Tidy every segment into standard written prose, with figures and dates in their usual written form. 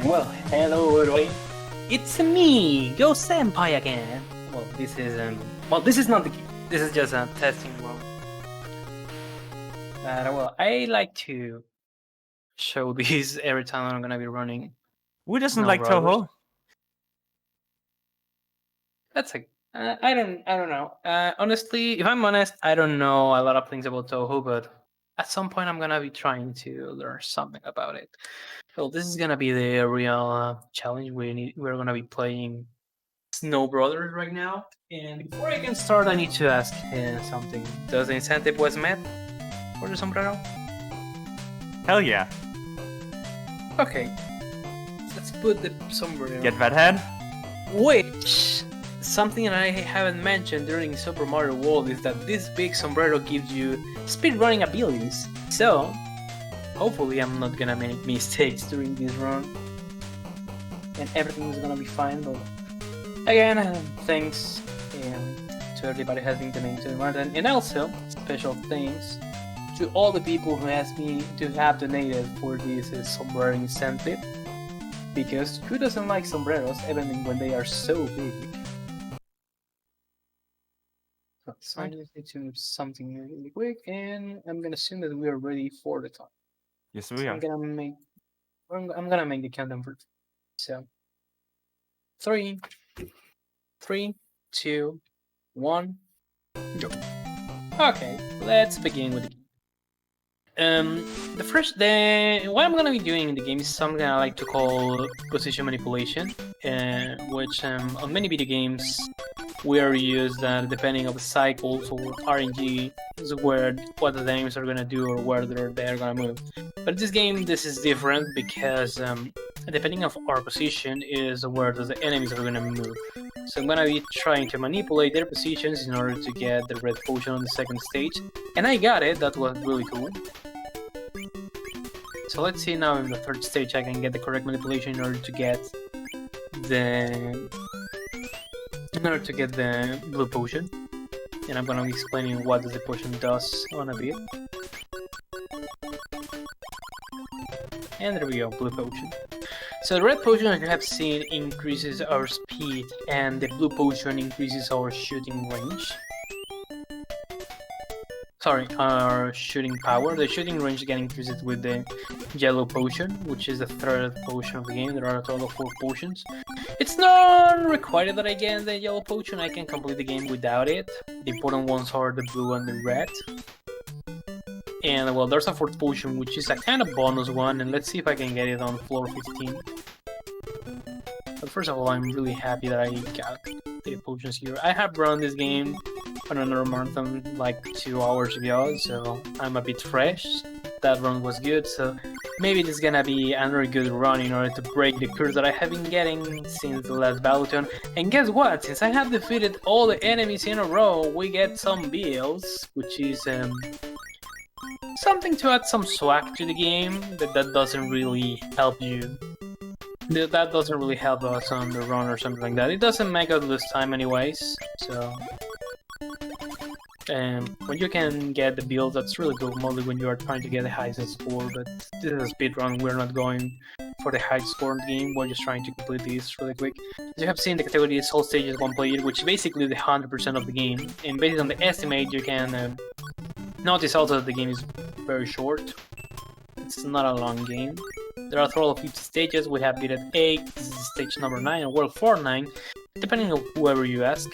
Well, hello everybody. It's me, GhostSenpai again. Well, this is not the game. This is just a testing run. But I like to show these every time I'm gonna be running. Who doesn't No like routers. Toho? That's I don't know. Honestly, if I'm honest, I don't know a lot of things about Toho, but at some point I'm gonna be trying to learn something about it. Well, this is gonna be the real challenge. We're gonna be playing Snow Brothers right now. And before I can start, I need to ask something. Does the incentive was met for the sombrero? Hell yeah. Okay. Let's put the sombrero. Get that head? Which, something that I haven't mentioned during Super Mario World is that this big sombrero gives you speedrunning abilities. So, hopefully I'm not gonna make mistakes during this run. And everything is gonna be fine, but again, thanks to everybody who has been donating to the marathon, and also special thanks to all the people who asked me to have donated for this sombrero incentive. Because who doesn't like sombreros, even when they are so big? So I just need to move something really quick, and I'm gonna assume that we are ready for the time. Yes, we are. I'm gonna make the countdown for. So 3, 2, 1, go. Okay, let's begin with the game. What I'm gonna be doing in the game is something I like to call position manipulation, which on many video games we are used depending on the cycles or RNG is where what the enemies are gonna do or where they're gonna move. But this game, this is different because depending on our position is where the enemies are gonna move. So I'm gonna be trying to manipulate their positions in order to get the red potion on the second stage, and I got it. That was really cool. So let's see now in the third stage I can get the correct manipulation in order to get the blue potion, and I'm gonna be explaining what the potion does on a bit. And there we go, blue potion. So the red potion, as you have seen, increases our speed, and the blue potion increases our shooting range. Sorry, our shooting power. The shooting range can increase it with the yellow potion, which is the third potion of the game. There are a total of 4 potions. It's not required that I get the yellow potion. I can complete the game without it. The important ones are the blue and the red. And well, there's a 4th potion, which is a kind of bonus one, and let's see if I can get it on floor 15. But first of all, I'm really happy that I got the potions here. I have run this game on another marathon like 2 hours ago, so I'm a bit fresh. That run was good, so maybe this is gonna be another good run in order to break the curse that I have been getting since the last Valuethon. And guess what? Since I have defeated all the enemies in a row, we get some bills, which is something to add some swag to the game, but that doesn't really help you. That doesn't really help us on the run or something like that. It doesn't make us lose time anyways, so... when you can get the build, that's really good, mostly when you are trying to get the highest score, but this is a speedrun, we're not going for the high score in the game, we're just trying to complete this really quick. As you have seen, the category is all stages 1 player, which is basically the 100% of the game, and based on the estimate, you can notice also that the game is very short. It's not a long game. There are a total of 50 stages, we have been at 8, this is stage number 9, and World 4-9, depending on whoever you ask.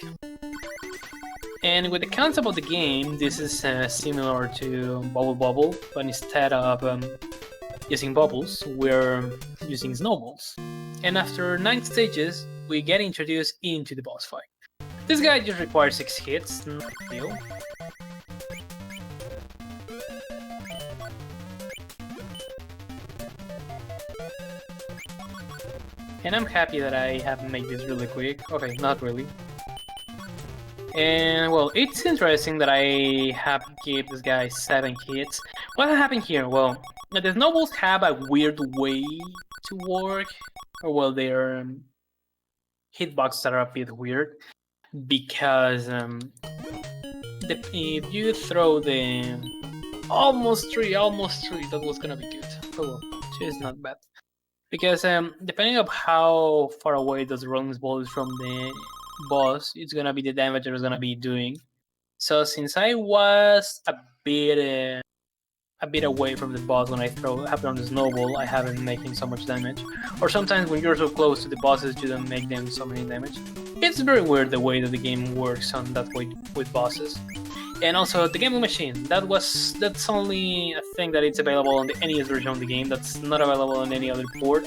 And with the concept of the game, this is similar to Bubble Bobble, but instead of using bubbles, we're using snowballs. And after 9 stages, we get introduced into the boss fight. This guy just requires 6 hits, no big deal. And I'm happy that I have made this really quick. Okay, not really. And well, it's interesting that I have gave this guy 7 hits. What happened here? Well, the snowballs have a weird way to work. Or well, their hitboxes are a bit weird. Because if you throw the almost 3, that was gonna be good. Oh well, 2 is not bad. Because depending on how far away those rolling balls from the boss, it's gonna be the damage it's gonna be doing. So since I was a bit away from the boss when I have on the snowball, I haven't making so much damage. Or sometimes when you're so close to the bosses, you don't make them so many damage. It's very weird the way that the game works on that way with bosses. And also the gaming machine. That's only a thing that it's available on the NES version of the game. That's not available on any other port.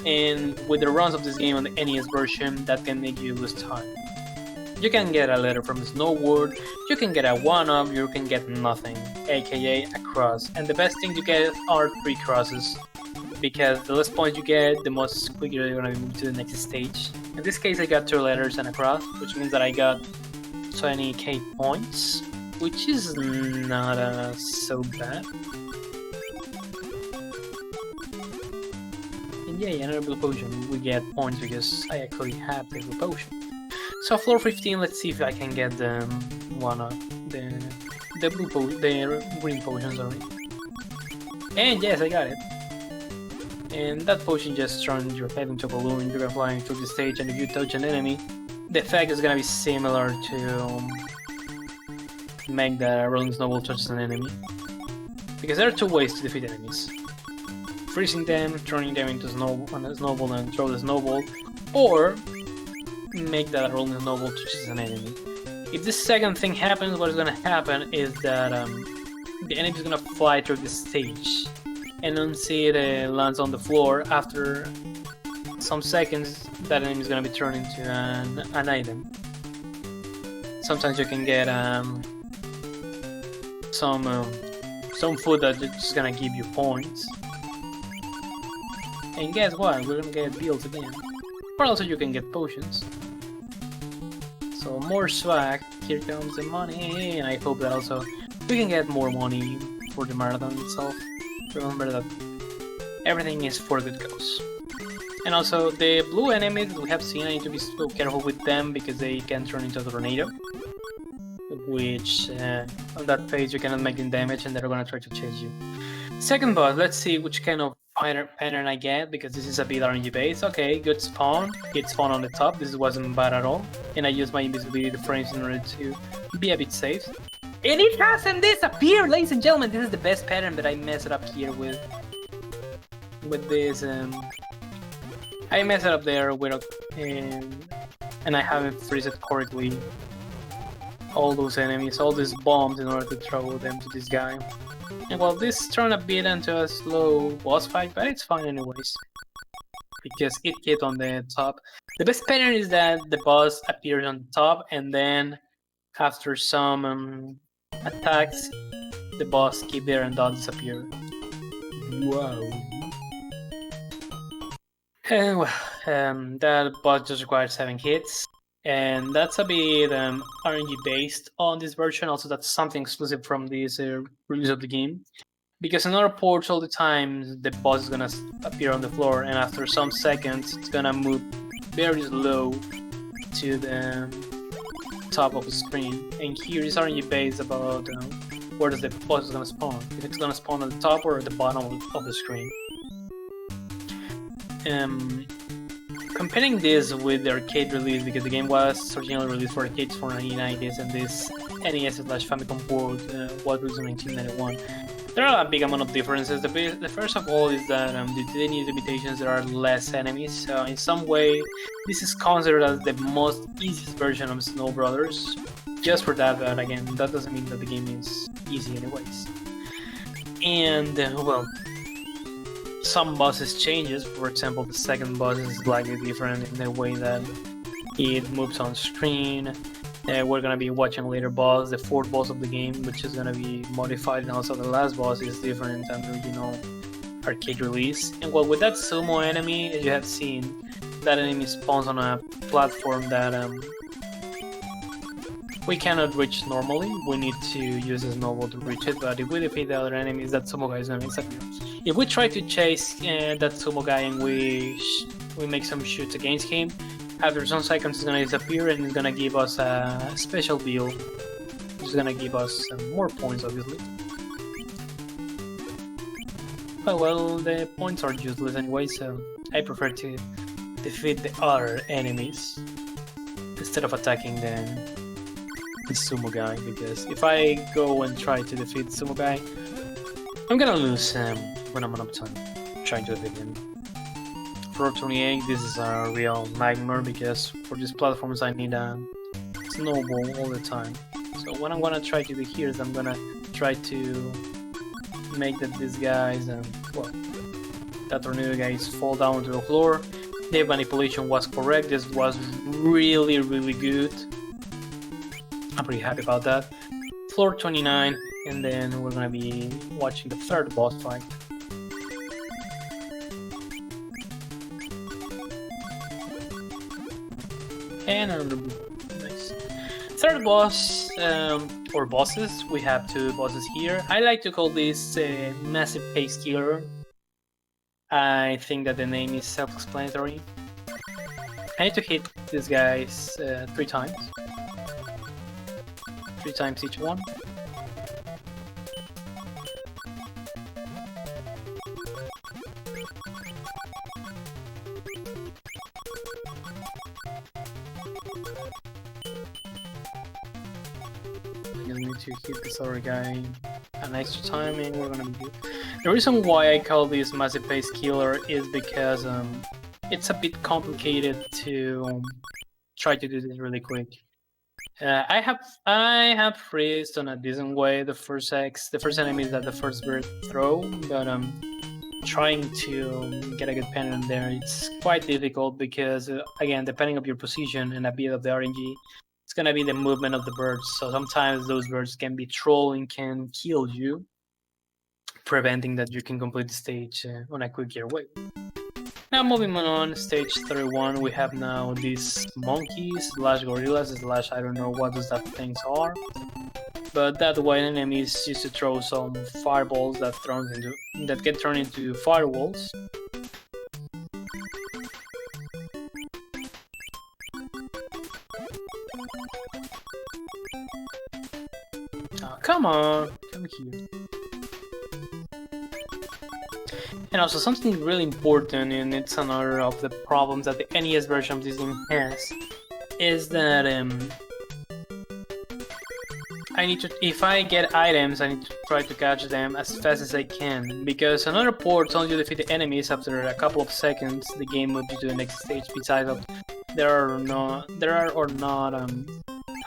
And with the runs of this game on the NES version, that can make you lose time. You can get a letter from the snowboard, you can get a 1-up, you can get nothing, aka a cross. And the best thing you get are 3 crosses, because the less points you get, the most quicker you're gonna move to the next stage. In this case, I got 2 letters and a cross, which means that I got 20k points, which is not so bad. And yeah, another blue potion. We get points because I actually have the blue potion. So floor 15, let's see if I can get the green potion, sorry. And yes, I got it. And that potion just turns your head into a balloon, you're flying through the stage, and if you touch an enemy, the effect is gonna be similar to make the rolling snowball touch an enemy. Because there are 2 ways to defeat enemies. Freezing them, turning them into a snowball and throw the snowball, or make that rolling snowball touches an enemy. If this second thing happens, what is gonna happen is that the enemy is gonna fly through the stage, and once it lands on the floor, after some seconds, that enemy is gonna be turned into an item. Sometimes you can get some food that's just gonna give you points. And guess what? We're gonna get bills again. Or also you can get potions. So more swag, here comes the money, and I hope that also we can get more money for the marathon itself. Remember that everything is for good cause. And also the blue enemies that we have seen, I need to be so careful with them because they can turn into a tornado. Which on that phase you cannot make them damage and they're gonna try to chase you. Second boss, let's see which kind of pattern I get, because this is a bit RNG based. Okay, good spawn. It spawned on the top, this wasn't bad at all. And I used my invisibility frames in order to be a bit safe. And it hasn't disappeared, ladies and gentlemen! This is the best pattern, but I messed it up here with this. I messed it up there with and I haven't freezed it correctly. All those enemies, all these bombs in order to throw them to this guy. And well, this turned a bit into a slow boss fight, but it's fine anyways. Because it hit on the top. The best pattern is that the boss appears on the top, and then after some attacks, the boss keep there and doesn't disappear. Wow. And well, that boss just requires 7 hits. And that's a bit RNG based on this version. Also, that's something exclusive from this release of the game. Because in other ports, all the time, the boss is gonna appear on the floor, and after some seconds, it's gonna move very slow to the top of the screen. And here is RNG based about where does the boss is gonna spawn. If it's gonna spawn at the top or at the bottom of the screen. Comparing this with the arcade release, because the game was originally released for arcades for 1990s, and this NES/Famicom port was released in 1991. There are a big amount of differences. The first of all is that due to the NES limitations, there are less enemies. So in some way, this is considered as the most easiest version of Snow Brothers. Just for that, but again, that doesn't mean that the game is easy anyways. And well, some bosses changes. For example, the second boss is slightly different in the way that it moves on screen. We're gonna be watching later boss, the 4th boss of the game, which is gonna be modified, and also the last boss is different than the original arcade release. And well, with that sumo enemy, as you have seen, that enemy spawns on a platform that we cannot reach normally. We need to use a snowball to reach it, but if we defeat the other enemies, that sumo guy is gonna disappear. If we try to chase that sumo guy and we make some shoots against him, after some seconds he's gonna disappear and he's gonna give us a special deal. He's gonna give us more points, obviously. Well, the points are useless anyway, so I prefer to defeat the other enemies instead of attacking the sumo guy, because if I go and try to defeat the sumo guy, I'm gonna lose when I'm on time trying to defeat him. For 28, this is a real nightmare because for these platforms I need a snowball all the time. So what I'm gonna try to do here is I'm gonna try to make that these guys that tornado guys fall down to the floor. The manipulation was correct. This was really good. I'm pretty happy about that. Floor 29, and then we're gonna be watching the third boss fight. And another nice third boss, or bosses. We have two bosses here. I like to call this massive pace killer. I think that the name is self-explanatory. I need to hit these guys 3 times. 3 times each one. I just need to hit this other guy an extra time and we're gonna be good. The reason why I call this massive pace killer is because it's a bit complicated to try to do this really quick. I have freezed on a decent way the first enemies that the first bird throw, but trying to get a good pen in there, it's quite difficult because again, depending on your position and a bit of the RNG, it's gonna be the movement of the birds. So sometimes those birds can be trolling, can kill you, preventing that you can complete the stage on a quicker way. Now moving on, stage 31, we have now these monkeys slash gorillas slash I don't know what those that things are. But that white enemies used to throw some fireballs that get turned into firewalls. Oh, come on, come here. And also something really important, and it's another of the problems that the NES version of this game has, is that if I get items, I need to try to catch them as fast as I can, because another port only you defeat the enemies after a couple of seconds, the game moves you to the next stage. Besides that, there are not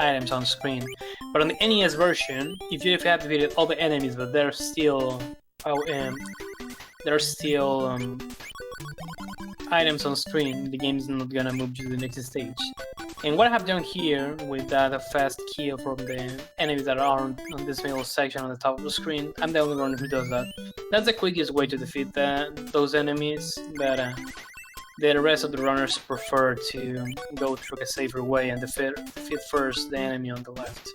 items on screen. But on the NES version, if you have defeated all the enemies, but they're still items on screen, the game is not gonna move you to the next stage. And what I have done here with that fast kill from the enemies that are on this middle section on the top of the screen, I'm the only one who does that. That's the quickest way to defeat those enemies, but the rest of the runners prefer to go through a safer way and defeat first the enemy on the left.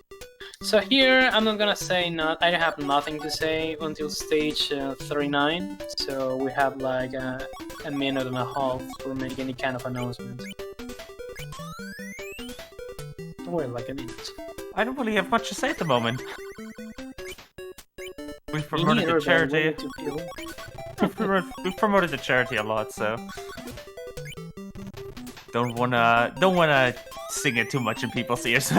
So here, I'm not gonna say I have nothing to say until stage 39, so we have like a minute and a half to make any kind of announcement. Well, like a minute. I don't really have much to say at the moment. We've promoted the charity. We've promoted the charity a lot, so don't wanna sing it too much in people's ears.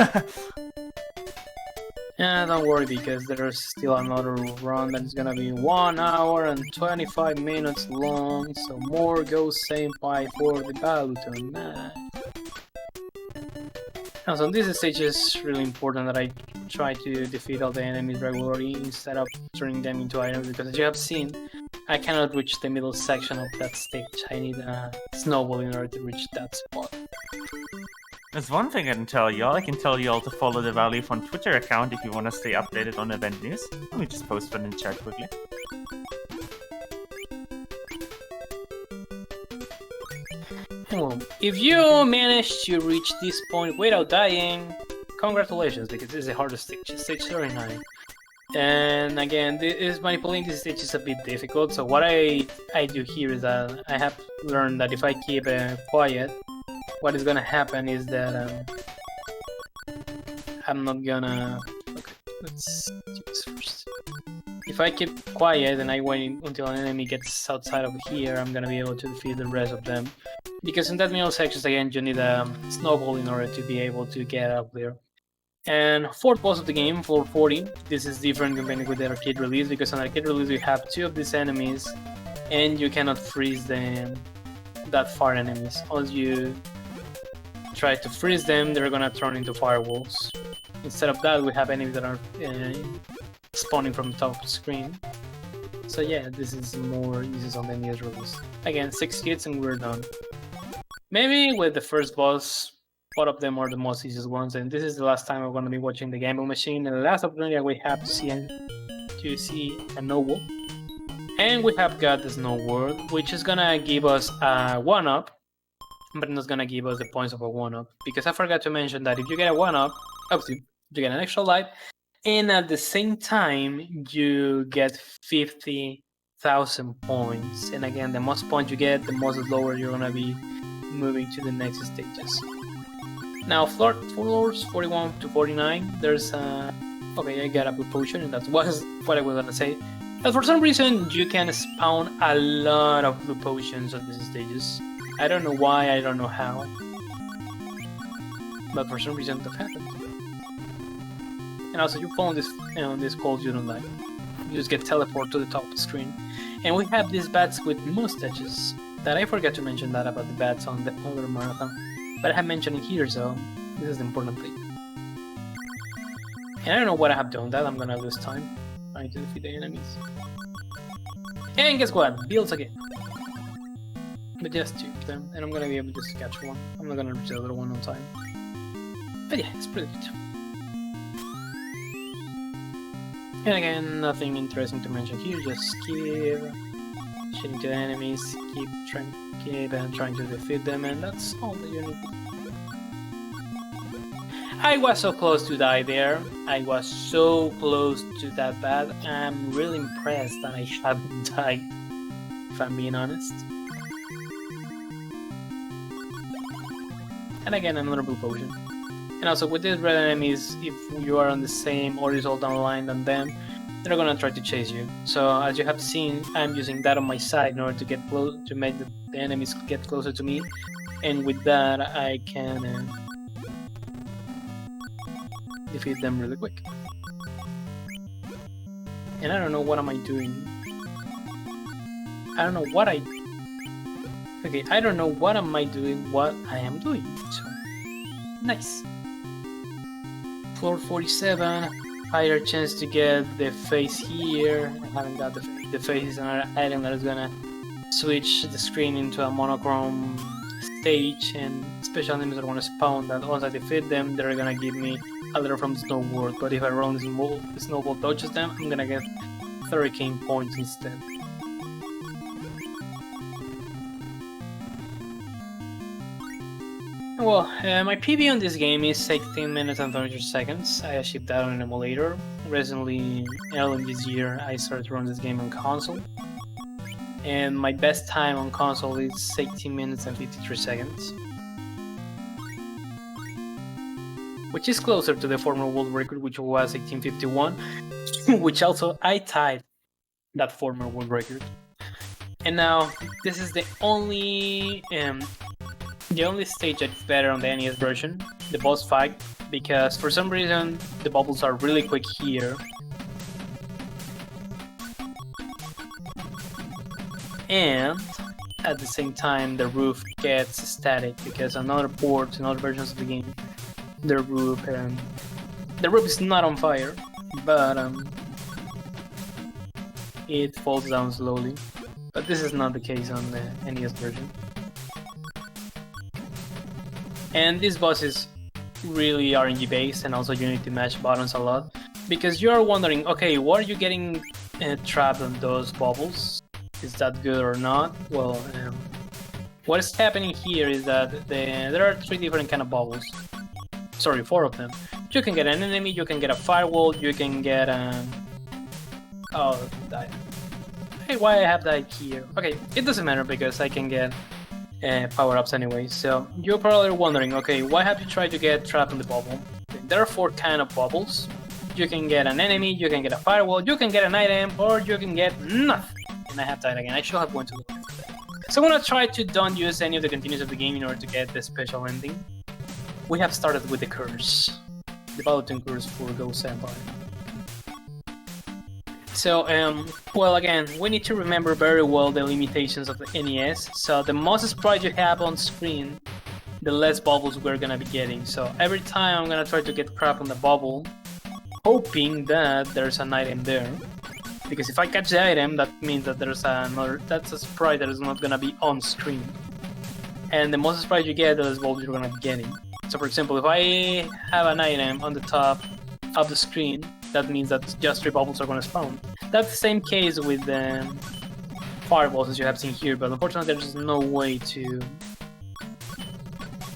Yeah, don't worry, because there's still another run that's gonna be 1 hour and 25 minutes long, so more GhostSenpai for the Valuethon. Now, so this stage is really important that I try to defeat all the enemies regularly instead of turning them into items, because as you have seen, I cannot reach the middle section of that stage. I need a snowball in order to reach that spot. There's one thing I can tell y'all. I can tell y'all to follow the Valuethon Twitter account if you want to stay updated on event news. Let me just post one in the chat quickly. Well, if you manage to reach this point without dying, congratulations, because this is the hardest stage, stage 39. And again, manipulating this stage is a bit difficult, so what I do here is that I have learned that if I keep quiet, what is gonna happen is that I'm not gonna... Okay, let's do this first. if I keep quiet and I wait until an enemy gets outside of here, I'm gonna be able to defeat the rest of them. Because in that middle sections, again, you need a snowball in order to be able to get up there. And fourth boss of the game, floor 40. This is different compared with the arcade release, because on arcade release you have 2 of these enemies, and you cannot freeze them that far enemies. Once you try to freeze them, they're gonna turn into firewalls. Instead of that, we have enemies that are spawning from the top of the screen. So yeah, this is more uses on the NES release. Again, 6 hits and we're done. Maybe with the first boss, both of them are the most easiest ones, and this is the last time we're going to be watching the Gamble Machine, and the last opportunity that we have to see a Noble. And we have got the Snow World, which is gonna give us a 1-up, but not gonna give us the points of a 1-up, because I forgot to mention that if you get a 1-up, obviously you get an extra life, and at the same time you get 50,000 points. And again, the most points you get, the most lower you're gonna be moving to the next stages. Now, floors 41 to 49, there's okay, I got a blue potion, and that was what I was gonna say. But for some reason, you can spawn a lot of blue potions on these stages. I don't know why, I don't know how, but for some reason that happened. And also, you fall on this cold, you don't die. You just get teleported to the top of the screen. And we have these bats with mustaches. That I forgot to mention that about the bats on the other marathon, but I have mentioned it here, so this is the important thing. And I don't know what I have done that I'm gonna lose time trying to defeat the enemies. And guess what? Builds again. But just 2 of them, and I'm gonna be able just to catch one. I'm not gonna reach the other one on time. But yeah, it's pretty good. And again, nothing interesting to mention here, just keep shooting to the enemies, keep trying to defeat them, and that's all that you need. I was so close to die there. I was so close to that bad. I'm really impressed that I haven't died, if I'm being honest. And again, another blue potion. And also with these red enemies, if you are on the same horizontal line than them, they're gonna try to chase you. So as you have seen, I'm using that on my side in order to get close, to make the enemies get closer to me. And with that, I can defeat them really quick. And I don't know what am I doing. I don't know what I am I doing, what I am doing. So nice. Floor 47, higher chance to get the face here. I haven't got the face is another item that is gonna switch the screen into a monochrome stage, and special enemies are gonna spawn that once I defeat them, they're gonna give me a letter from the Snow World, but if I roll the snowball touches them, I'm gonna get 30 points instead. Well, my PB on this game is 18 minutes and 32 seconds. I shipped that on an emulator. Recently, early this year, I started to run this game on console. And my best time on console is 18 minutes and 53 seconds. Which is closer to the former world record, which was 1851, which also I tied that former world record. And now, this is the only stage that's better on the NES version, the boss fight, because for some reason the bubbles are really quick here. And at the same time the roof gets static, because on other ports and other versions of the game, the roof is not on fire, but it falls down slowly. But this is not the case on the NES version. And these bosses really RNG based, and also you need to mash buttons a lot, because you are wondering, okay, why are you getting trapped on those bubbles? Is that good or not? Well, what is happening here is that there are 3 different kind of bubbles. Sorry, 4 of them. You can get an enemy, you can get a firewall, you can get oh, die. Hey, why I have that here? Okay, it doesn't matter because I can get power-ups anyway. So you're probably wondering, okay, why have you tried to get trapped in the bubble? There are 4 kind of bubbles. you can get an enemy, you can get a firewall, you can get an item, or you can get nothing. And I have died again. I should have went to the left. So I'm gonna try to don't use any of the continues of the game in order to get the special ending. We have started with the curse. The Valuethon curse for GhostSenpai. So, well, again, we need to remember very well the limitations of the NES. So the most sprite you have on screen, the less bubbles we're gonna be getting. So every time I'm gonna try to get crap on the bubble, hoping that there's an item there. Because if I catch the item, that means that there's that's a sprite that is not gonna be on screen. And the most sprite you get, the less bubbles you're gonna be getting. So for example, if I have an item on the top of the screen, that means that just 3 bubbles are gonna spawn. That's the same case with the fireballs as you have seen here, but unfortunately there's no way to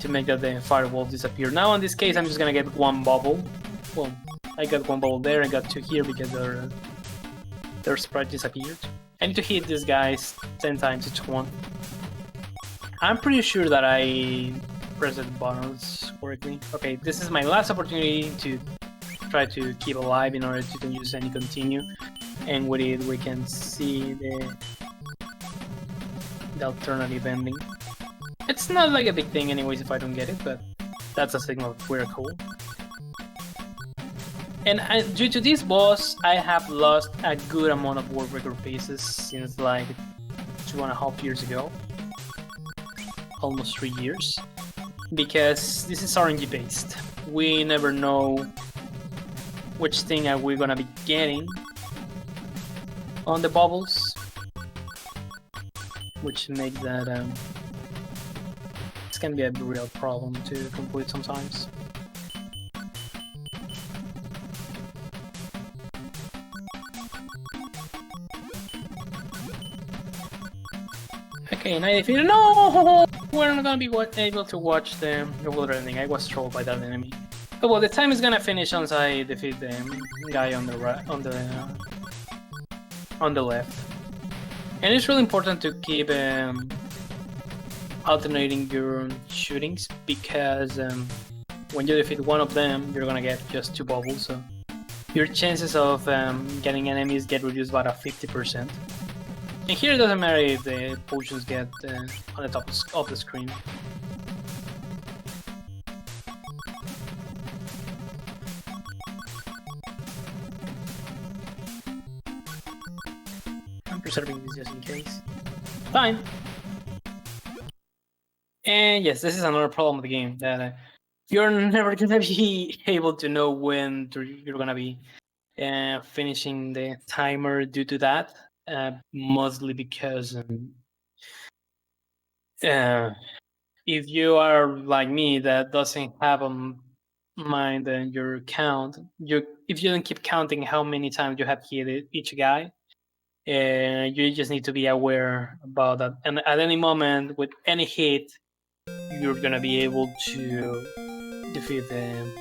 make that the fireballs disappear. Now in this case I'm just gonna get 1 bubble. Well, I got 1 bubble there, I got 2 here because their sprite disappeared. I need to hit these guys 10 times each one. I'm pretty sure that I pressed the buttons correctly. Okay, this is my last opportunity to try to keep alive in order to use any continue. And with it we can see the alternative ending. It's not like a big thing anyways if I don't get it, but that's a signal that we're cool. And due to this boss, I have lost a good amount of world record pieces since like 2.5 years ago. Almost 3 years. Because this is RNG based. We never know which thing are we gonna be getting on the bubbles. Which makes that this can be a real problem to complete sometimes. Okay, and I defeated. No, we're not gonna be able to watch the regular ending. I was trolled by that enemy. But well, the time is gonna finish once I defeat the guy on the right, on the left. And it's really important to keep alternating your shootings because when you defeat one of them, you're gonna get just 2 bubbles. So your chances of getting enemies get reduced by 50%. And here it doesn't matter if the potions get on the top of the screen. I'm preserving this just in case. Fine. And yes, this is another problem of the game, that you're never gonna be able to know when you're gonna be finishing the timer due to that. Mostly because if you are like me that doesn't have on mind your count, if you don't keep counting how many times you have hit each guy, you just need to be aware about that. And at any moment, with any hit, you're gonna be able to defeat the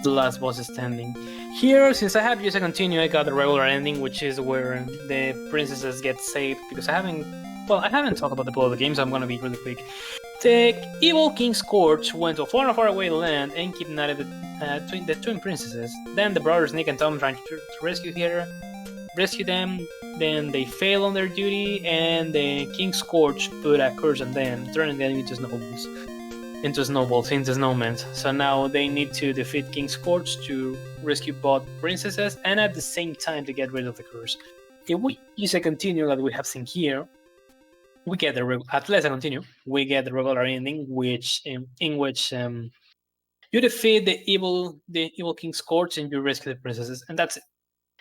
last boss standing. Here, since I have used a continue, I got the regular ending, which is where the princesses get saved, because I haven't talked about the plot of the game, so I'm gonna be really quick. The evil King Scorch went to a far away land and kidnapped the twin princesses. Then the brothers Nick and Tom trying to rescue them, then they fail on their duty, and the King Scorch put a curse on them, turning them into snowmen. So now they need to defeat King Scorch to rescue both princesses and at the same time to get rid of the curse. If we use a continue that we have seen here, we get the we get the regular ending, in which you defeat the evil King Scorch and you rescue the princesses, and that's it.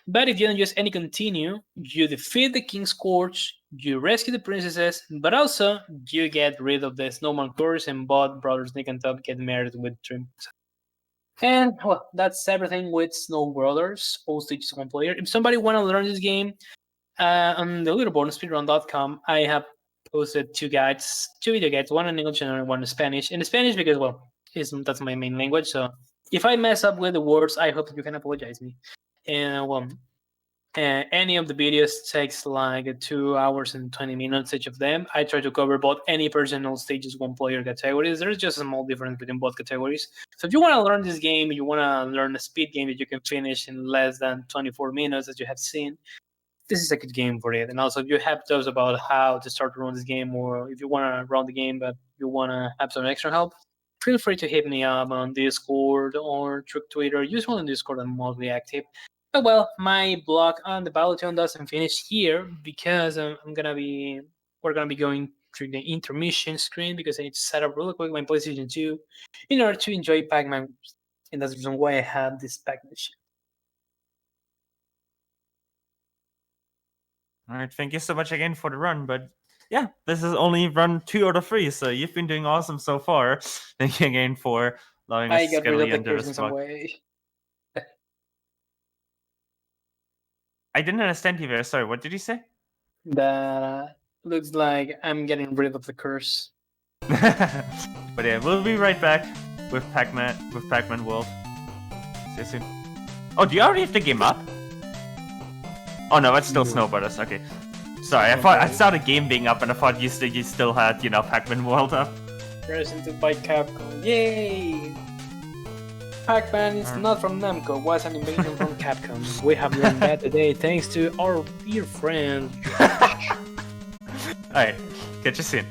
But if you don't use any continue, you defeat the King Scorch, you rescue the princesses, but also you get rid of the snowman curse and both brothers Nick and Tom get married with twins. And well, that's everything with Snow Brothers, all stages 1 player. If somebody want to learn this game, on the leaderboard on speedrun.com, I have posted 2 video guides, one in English and one in Spanish. In Spanish because, well, that's my main language, so if I mess up with the words, I hope you can apologize me. And well, Any of the videos takes like 2 hours and 20 minutes each of them. I try to cover both any personal stages, one player categories. There's just a small difference between both categories. So if you want to learn this game, you want to learn a speed game that you can finish in less than 24 minutes, as you have seen, this is a good game for it. And also, if you have thoughts about how to start to run this game, or if you want to run the game but you want to have some extra help, feel free to hit me up on Discord or through Twitter. Usually on Discord, I'm mostly active. But well, my blog on the Valuethon doesn't finish here because we're gonna be going through the intermission screen because I need to set up really quick my PlayStation 2 in order to enjoy Pac-Man, and that's the reason why I have this Pac-Man. All right, thank you so much again for the run, but yeah, this is only run 2 out of 3, so you've been doing awesome so far. Thank you again for allowing us I to got schedule rid of you the into curse in this some vlog. way. I didn't understand you there. Sorry, what did you say? That looks like I'm getting rid of the curse. But yeah, we'll be right back with Pac-Man World. See you soon. Oh, do you already have the game up? Oh no, it's still Snow Brothers. Okay. Sorry, I saw the game being up and I thought you still had, Pac-Man World up. Presented by Capcom. Yay! Pac-Man is not from Namco, was an invention from Capcom. We have learned that today thanks to our dear friend. Alright, catch you soon.